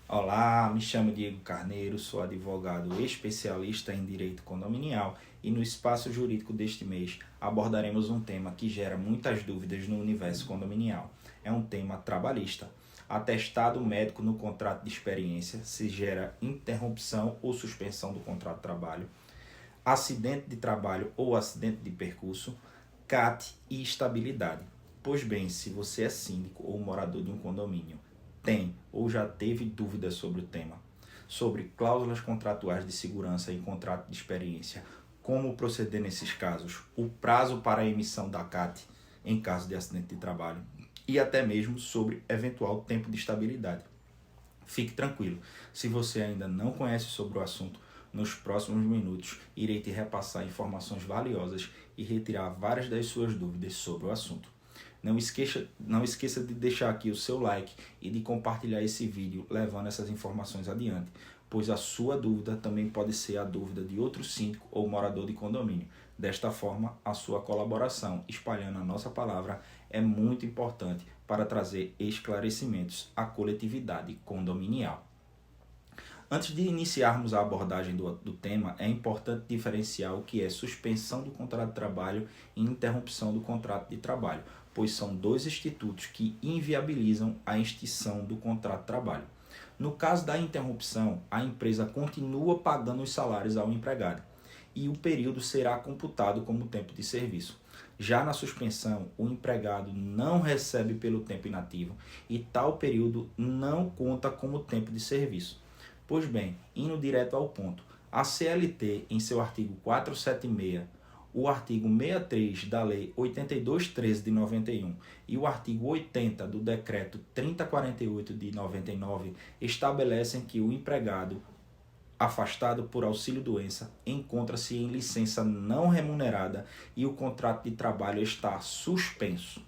Olá, me chamo Diego Carneiro, sou advogado especialista em direito condominial e no espaço jurídico deste mês abordaremos um tema que gera muitas dúvidas no universo condominial. É um tema trabalhista. Atestado médico no contrato de experiência se gera interrupção ou suspensão do contrato de trabalho, acidente de trabalho ou acidente de percurso, CAT e estabilidade. Pois bem, se você é síndico ou morador de um condomínio, tem ou já teve dúvidas sobre o tema, sobre cláusulas contratuais de segurança em contrato de experiência, como proceder nesses casos, o prazo para a emissão da CAT em caso de acidente de trabalho e até mesmo sobre eventual tempo de estabilidade. Fique tranquilo, se você ainda não conhece sobre o assunto, nos próximos minutos irei te repassar informações valiosas e retirar várias das suas dúvidas sobre o assunto. Não esqueça de deixar aqui o seu like e de compartilhar esse vídeo levando essas informações adiante, pois a sua dúvida também pode ser a dúvida de outro síndico ou morador de condomínio. Desta forma, a sua colaboração espalhando a nossa palavra é muito importante para trazer esclarecimentos à coletividade condominial. Antes de iniciarmos a abordagem do tema, é importante diferenciar o que é suspensão do contrato de trabalho e interrupção do contrato de trabalho, pois são dois institutos que inviabilizam a extinção do contrato de trabalho. No caso da interrupção, a empresa continua pagando os salários ao empregado e o período será computado como tempo de serviço. Já na suspensão, o empregado não recebe pelo tempo inativo e tal período não conta como tempo de serviço. Pois bem, indo direto ao ponto, a CLT, em seu artigo 476, o artigo 63 da Lei 8213 de 91 e o artigo 80 do Decreto 3048 de 99 estabelecem que o empregado afastado por auxílio-doença encontra-se em licença não remunerada e o contrato de trabalho está suspenso.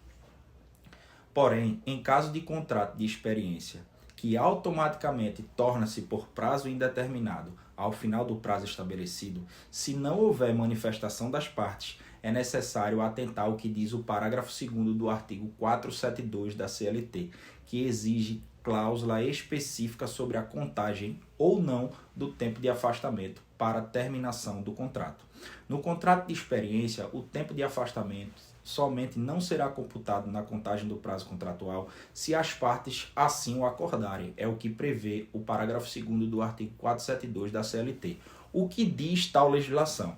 Porém, em caso de contrato de experiência, que automaticamente torna-se por prazo indeterminado ao final do prazo estabelecido, se não houver manifestação das partes, é necessário atentar ao que diz o parágrafo 2º do artigo 472 da CLT, que exige cláusula específica sobre a contagem ou não do tempo de afastamento para terminação do contrato. No contrato de experiência, o tempo de afastamento somente não será computado na contagem do prazo contratual se as partes assim o acordarem. É o que prevê o parágrafo 2º do artigo 472 da CLT. O que diz tal legislação?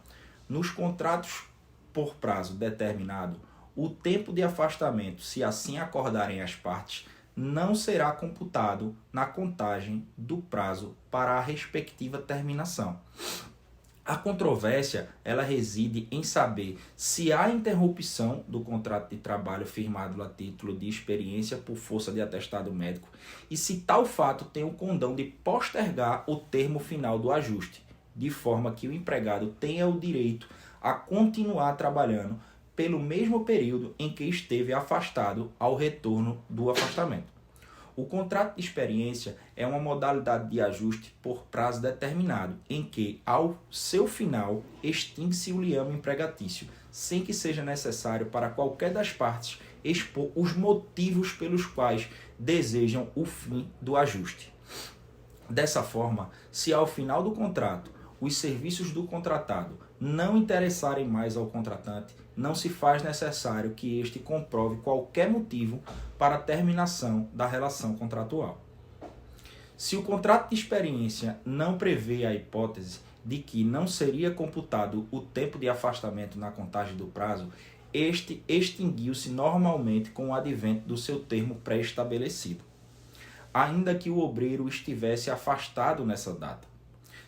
Nos contratos por prazo determinado, o tempo de afastamento, se assim acordarem as partes, não será computado na contagem do prazo para a respectiva terminação. A controvérsia, ela reside em saber se há interrupção do contrato de trabalho firmado a título de experiência por força de atestado médico e se tal fato tem o condão de postergar o termo final do ajuste, de forma que o empregado tenha o direito a continuar trabalhando pelo mesmo período em que esteve afastado ao retorno do afastamento. O contrato de experiência é uma modalidade de ajuste por prazo determinado, em que, ao seu final, extingue-se o liame empregatício, sem que seja necessário para qualquer das partes expor os motivos pelos quais desejam o fim do ajuste. Dessa forma, se ao final do contrato os serviços do contratado não interessarem mais ao contratante, não se faz necessário que este comprove qualquer motivo para a terminação da relação contratual. Se o contrato de experiência não prevê a hipótese de que não seria computado o tempo de afastamento na contagem do prazo, este extinguiu-se normalmente com o advento do seu termo pré-estabelecido, ainda que o obreiro estivesse afastado nessa data.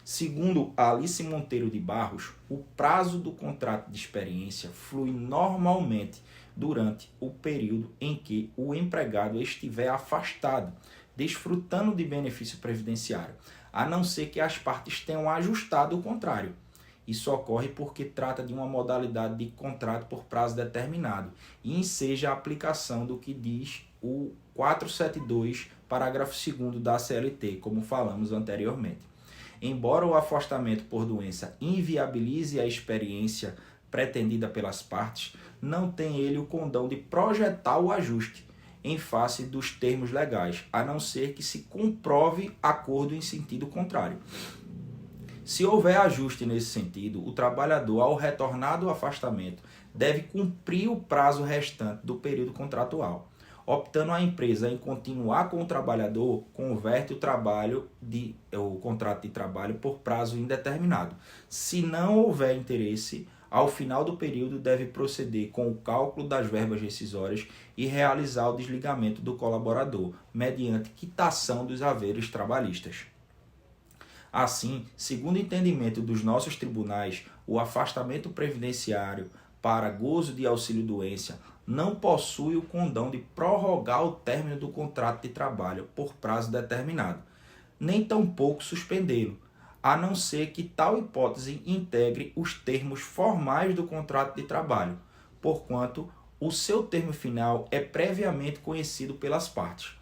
Segundo Alice Monteiro de Barros, o prazo do contrato de experiência flui normalmente durante o período em que o empregado estiver afastado, desfrutando de benefício previdenciário, a não ser que as partes tenham ajustado o contrário. Isso ocorre porque trata de uma modalidade de contrato por prazo determinado e enseja a aplicação do que diz o 472, parágrafo 2º da CLT, como falamos anteriormente. Embora o afastamento por doença inviabilize a experiência pretendida pelas partes, não tem ele o condão de projetar o ajuste, em face dos termos legais, a não ser que se comprove acordo em sentido contrário. Se houver ajuste nesse sentido, o trabalhador, ao retornar do afastamento, deve cumprir o prazo restante do período contratual. Optando a empresa em continuar com o trabalhador, converte o contrato de trabalho por prazo indeterminado. Se não houver interesse, ao final do período deve proceder com o cálculo das verbas rescisórias e realizar o desligamento do colaborador, mediante quitação dos haveres trabalhistas. Assim, segundo o entendimento dos nossos tribunais, o afastamento previdenciário para gozo de auxílio-doença não possui o condão de prorrogar o término do contrato de trabalho por prazo determinado, nem tampouco suspendê-lo, a não ser que tal hipótese integre os termos formais do contrato de trabalho, porquanto o seu termo final é previamente conhecido pelas partes.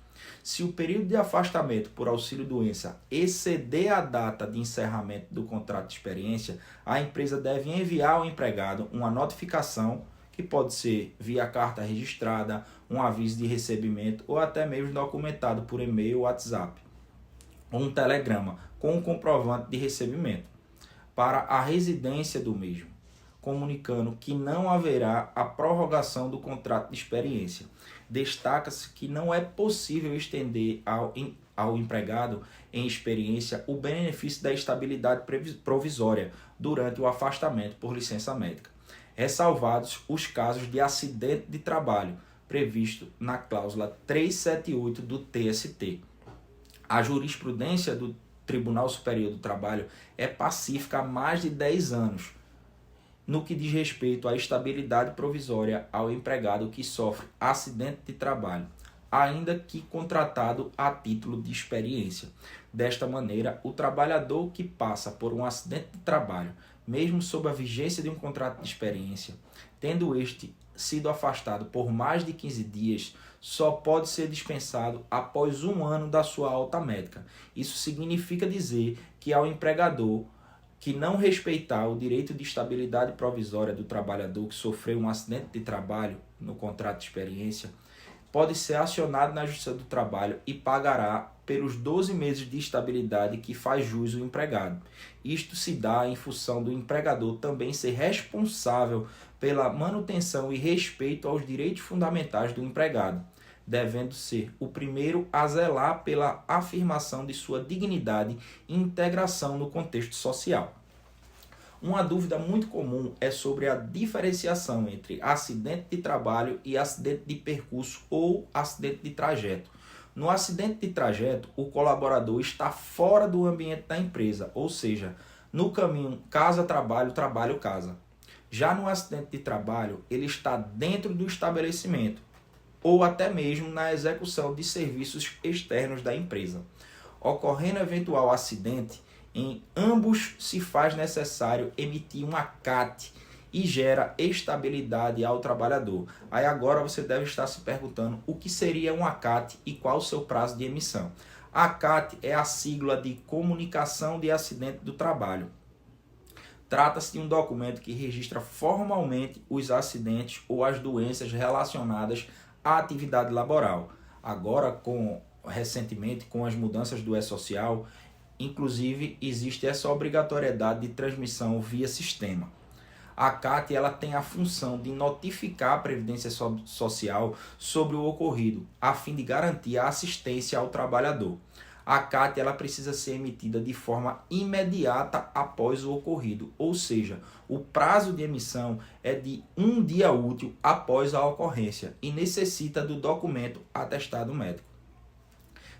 Se o período de afastamento por auxílio-doença exceder a data de encerramento do contrato de experiência, a empresa deve enviar ao empregado uma notificação, que pode ser via carta registrada, um aviso de recebimento ou até mesmo documentado por e-mail ou WhatsApp, ou um telegrama com um comprovante de recebimento, para a residência do mesmo, comunicando que não haverá a prorrogação do contrato de experiência. Destaca-se que não é possível estender ao empregado em experiência o benefício da estabilidade provisória durante o afastamento por licença médica, ressalvados os casos de acidente de trabalho, previsto na cláusula 378 do TST. A jurisprudência do Tribunal Superior do Trabalho é pacífica há mais de 10 anos, no que diz respeito à estabilidade provisória ao empregado que sofre acidente de trabalho, ainda que contratado a título de experiência. Desta maneira, o trabalhador que passa por um acidente de trabalho, mesmo sob a vigência de um contrato de experiência, tendo este sido afastado por mais de 15 dias, só pode ser dispensado após 1 ano da sua alta médica. Isso significa dizer que ao empregador que não respeitar o direito de estabilidade provisória do trabalhador que sofreu um acidente de trabalho no contrato de experiência, pode ser acionado na Justiça do Trabalho e pagará pelos 12 meses de estabilidade que faz jus o empregado. Isto se dá em função do empregador também ser responsável pela manutenção e respeito aos direitos fundamentais do empregado, devendo ser o primeiro a zelar pela afirmação de sua dignidade e integração no contexto social. Uma dúvida muito comum é sobre a diferenciação entre acidente de trabalho e acidente de percurso ou acidente de trajeto. No acidente de trajeto, o colaborador está fora do ambiente da empresa, ou seja, no caminho casa-trabalho, trabalho-casa. Já no acidente de trabalho, ele está dentro do estabelecimento, ou até mesmo na execução de serviços externos da empresa. Ocorrendo eventual acidente, em ambos se faz necessário emitir um ACAT e gera estabilidade ao trabalhador. Aí agora você deve estar se perguntando o que seria um ACAT e qual o seu prazo de emissão. ACAT é a sigla de Comunicação de Acidente do Trabalho. Trata-se de um documento que registra formalmente os acidentes ou as doenças relacionadas à atividade laboral. Agora, recentemente, com as mudanças do E-Social, inclusive existe essa obrigatoriedade de transmissão via sistema. A CAT ela tem a função de notificar a Previdência Social sobre o ocorrido, a fim de garantir a assistência ao trabalhador. A CAT ela precisa ser emitida de forma imediata após o ocorrido, ou seja, o prazo de emissão é de 1 dia útil após a ocorrência e necessita do documento atestado médico.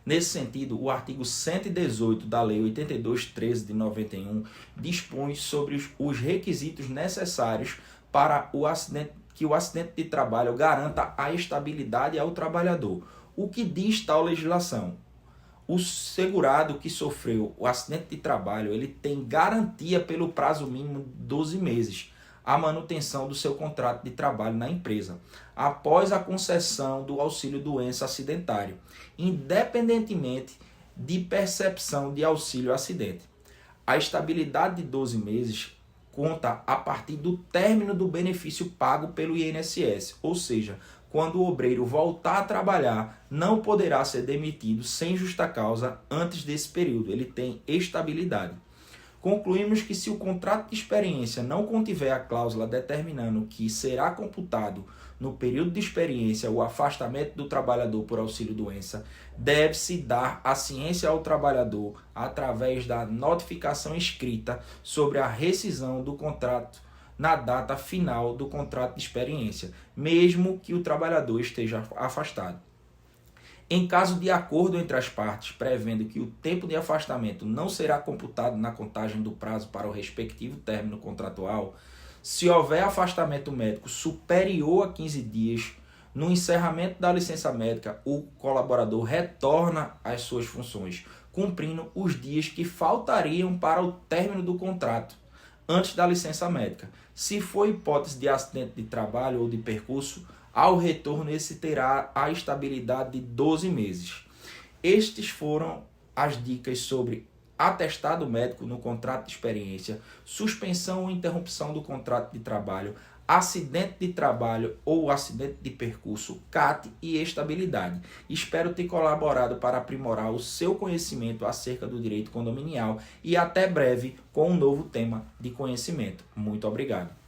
Nesse sentido, o artigo 118 da Lei 82.13 de 91 dispõe sobre os requisitos necessários para que o acidente de trabalho garanta a estabilidade ao trabalhador. O que diz tal legislação? O segurado que sofreu o acidente de trabalho, ele tem garantia pelo prazo mínimo de 12 meses a manutenção do seu contrato de trabalho na empresa, após a concessão do auxílio-doença acidentário, independentemente de percepção de auxílio-acidente. A estabilidade de 12 meses conta a partir do término do benefício pago pelo INSS, ou seja, quando o obreiro voltar a trabalhar, não poderá ser demitido sem justa causa antes desse período. Ele tem estabilidade. Concluímos que se o contrato de experiência não contiver a cláusula determinando que será computado no período de experiência o afastamento do trabalhador por auxílio-doença, deve-se dar a ciência ao trabalhador através da notificação escrita sobre a rescisão do contrato na data final do contrato de experiência, mesmo que o trabalhador esteja afastado. Em caso de acordo entre as partes, prevendo que o tempo de afastamento não será computado na contagem do prazo para o respectivo término contratual, se houver afastamento médico superior a 15 dias, no encerramento da licença médica, o colaborador retorna às suas funções, cumprindo os dias que faltariam para o término do contrato, antes da licença médica. Se for hipótese de acidente de trabalho ou de percurso, ao retorno esse terá a estabilidade de 12 meses. Estes foram as dicas sobre atestado médico no contrato de experiência, suspensão ou interrupção do contrato de trabalho, acidente de trabalho ou acidente de percurso, CAT e estabilidade. Espero ter colaborado para aprimorar o seu conhecimento acerca do direito condominial e até breve com um novo tema de conhecimento. Muito obrigado.